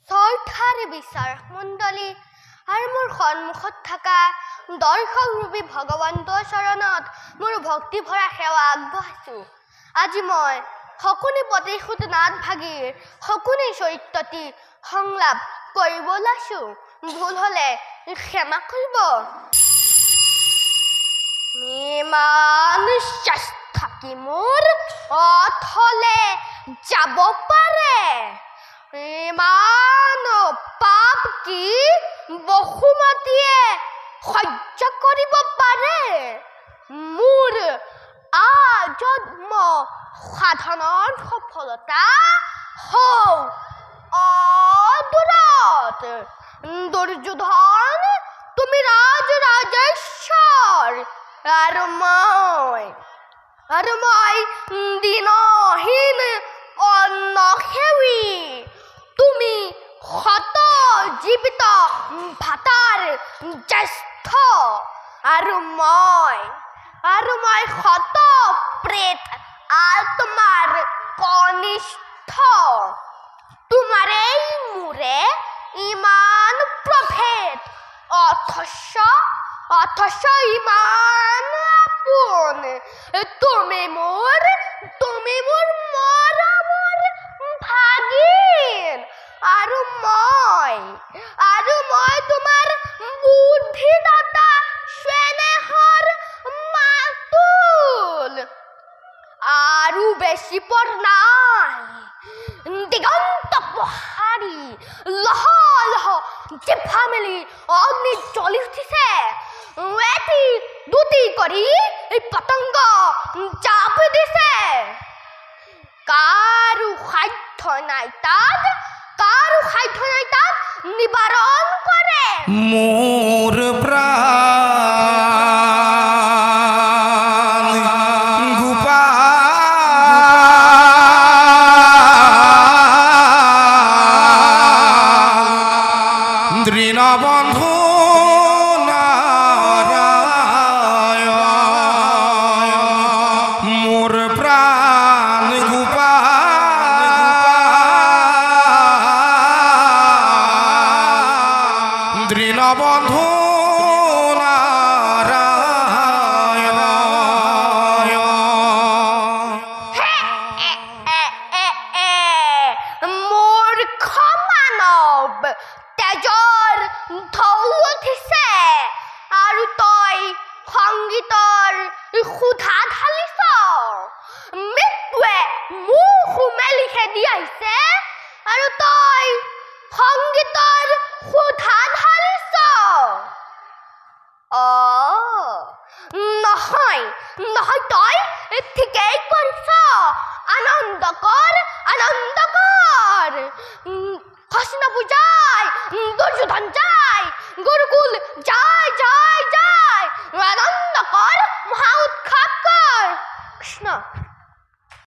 শ্ৰদ্ধাৰ বিচাৰক মণ্ডলী আৰু মোৰ সন্মুখত থকা দৰ্শকৰূপী ভগৱন্তৰ চৰণত মোৰ ভক্তি ভৰা সেৱা আগবঢ়াইছোঁ। আজি মই শকুনি প্ৰতিশোধ নাটভাগীৰ শকুনি চৰিত্ৰটি সংলাপ কৰিব লৈছোঁ। ভুল হ'লে ক্ষমা কৰিব। ইমান চেষ্টা কি মোৰ অথলে যাব পাৰে? ইমান পাপ কি বসুমতীয়ে সহ্য কৰিব পাৰে? মোৰ আজন্ম সাধনৰ সফলতা হও অদূৰত। দুৰ্যোধন তুমি ৰাজেশ্বৰ আৰু মই দিনহীন অন্নসেৱী। তুমি শত জীৱিত ভাতাৰ জ্যেষ্ঠ আৰু মই শত প্ৰেত আত্মাৰ কনিষ্ঠ। তোমাৰেই মোৰে ইমান প্ৰভেদ অথচ ইমান আপোন। তুমি মোৰ মৰমৰ ভাগিন আৰু মই তোমাৰ বুদ্ধিদাতা স্নেহৰ মাতুল। আৰু বেছি পৰ নাই। দিগন্ত পহাৰি লহ লহ জিভা মেলি অগ্নি জ্বলি উঠিছে। এটি দুটি কৰি পতংগ জাপ দিছে। কাৰো সাধ্য নাই তাক নিবাৰণ কৰে। মোৰ প্ৰাণ গোপাল দৃঢ়বন্ধু মোৰ প্ৰাণ গোপাল দৃঢ়বন্ধু মূৰ্খ মানৱ তেজৰ ঢৌ উঠিছে আৰু তই সংগীতৰ সুধা ঢালিছ। মৃত্যুৱে মুখ মেলি খেদি আহিছে আৰু তই সংগীতৰ সুধা ঢালিছ। নহয় তই ঠিকেই কৰিছ। আনন্দ কৰ। কৃষ্ণ পূজায় দুৰ্যোধন যায় গুৰুকুল